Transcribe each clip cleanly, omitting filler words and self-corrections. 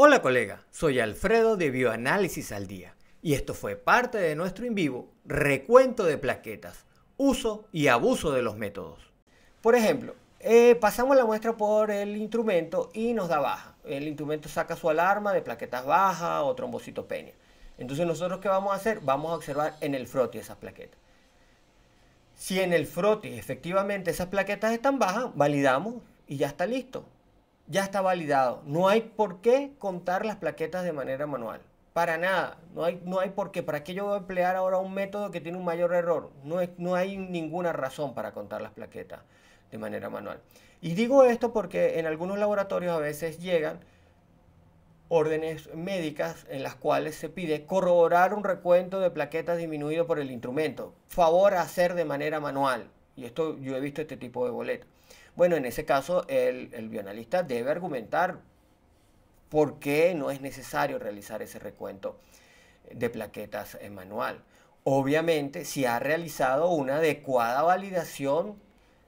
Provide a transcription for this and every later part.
Hola colega, soy Alfredo de Bioanálisis al Día y esto fue parte de nuestro en vivo recuento de plaquetas, uso y abuso de los métodos. Por ejemplo, pasamos la muestra por el instrumento y nos da baja. El instrumento saca su alarma de plaquetas bajas o trombocitopenia. Entonces nosotros ¿qué vamos a hacer? Vamos a observar en el frotis esas plaquetas. Si en el frotis efectivamente esas plaquetas están bajas, validamos y ya está listo. Ya está validado. No hay por qué contar las plaquetas de manera manual. Para nada. No hay por qué. ¿Para qué yo voy a emplear ahora un método que tiene un mayor error? No hay ninguna razón para contar las plaquetas de manera manual. Y digo esto porque en algunos laboratorios a veces llegan órdenes médicas en las cuales se pide corroborar un recuento de plaquetas disminuido por el instrumento. Favor a hacer de manera manual. Y esto yo he visto este tipo de boletas. Bueno, en ese caso el bioanalista debe argumentar por qué no es necesario realizar ese recuento de plaquetas en manual. Obviamente, si ha realizado una adecuada validación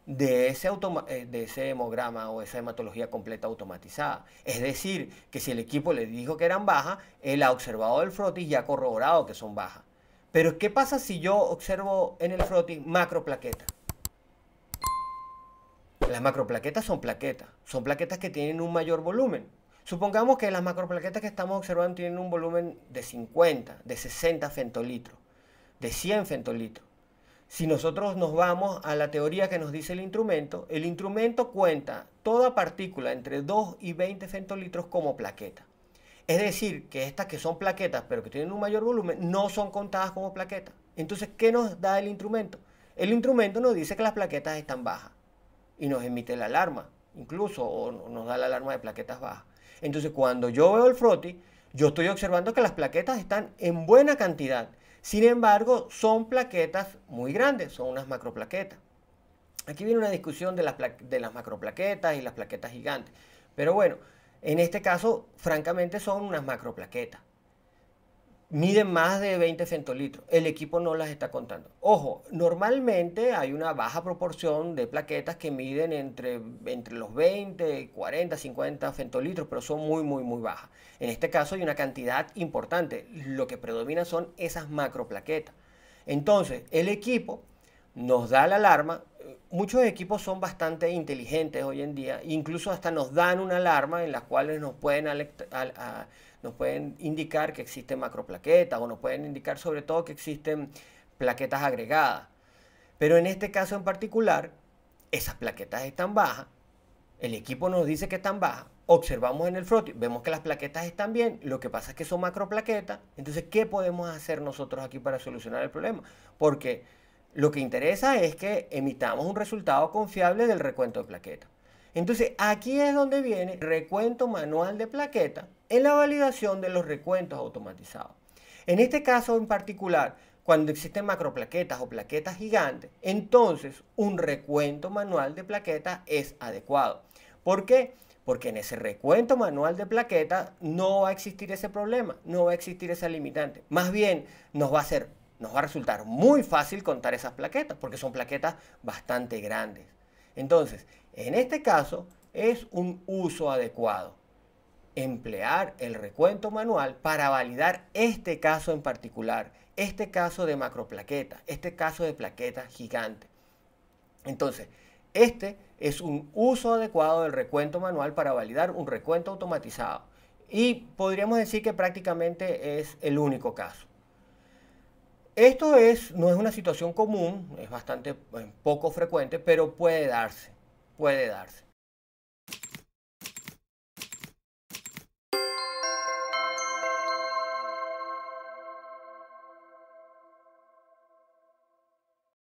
de ese hemograma o esa hematología completa automatizada. Es decir, que si el equipo le dijo que eran bajas, él ha observado el frotis y ha corroborado que son bajas. Pero ¿qué pasa si yo observo en el frotis macroplaquetas? Las macroplaquetas son plaquetas que tienen un mayor volumen. Supongamos que las macroplaquetas que estamos observando tienen un volumen de 50, de 60 femtolitros, de 100 femtolitros. Si nosotros nos vamos a la teoría que nos dice el instrumento cuenta toda partícula entre 2 y 20 femtolitros como plaqueta. Es decir, que estas que son plaquetas pero que tienen un mayor volumen no son contadas como plaquetas. Entonces, ¿qué nos da el instrumento? El instrumento nos dice que las plaquetas están bajas y nos emite la alarma, incluso, o nos da la alarma de plaquetas bajas. Entonces, cuando yo veo el frotis, yo estoy observando que las plaquetas están en buena cantidad. Sin embargo, son plaquetas muy grandes, son unas macroplaquetas. Aquí viene una discusión de las macroplaquetas y las plaquetas gigantes. Pero bueno, en este caso, francamente, son unas macroplaquetas. Miden más de 20 femtolitros. El equipo no las está contando. Ojo, normalmente hay una baja proporción de plaquetas que miden entre los 20, 40, 50 femtolitros, pero son muy bajas. En este caso hay una cantidad importante. Lo que predomina son esas macroplaquetas. Entonces, el equipo nos da la alarma. Muchos equipos son bastante inteligentes hoy en día, incluso hasta nos dan una alarma en las cuales nos pueden indicar que existen macroplaquetas o nos pueden indicar sobre todo que existen plaquetas agregadas. Pero en este caso en particular, esas plaquetas están bajas, el equipo nos dice que están bajas, observamos en el frotis, vemos que las plaquetas están bien, lo que pasa es que son macroplaquetas. Entonces, ¿qué podemos hacer nosotros aquí para solucionar el problema? Porque lo que interesa es que emitamos un resultado confiable del recuento de plaquetas. Entonces, aquí es donde viene el recuento manual de plaquetas en la validación de los recuentos automatizados. En este caso en particular, cuando existen macroplaquetas o plaquetas gigantes, entonces un recuento manual de plaquetas es adecuado. ¿Por qué? Porque en ese recuento manual de plaquetas no va a existir ese problema, no va a existir esa limitante. Más bien, nos va a resultar muy fácil contar esas plaquetas, porque son plaquetas bastante grandes. Entonces, en este caso, es un uso adecuado emplear el recuento manual para validar este caso en particular, este caso de macroplaquetas, este caso de plaquetas gigantes. Entonces, este es un uso adecuado del recuento manual para validar un recuento automatizado. Y podríamos decir que prácticamente es el único caso. Esto no es una situación común, es bastante poco frecuente, pero puede darse, puede darse.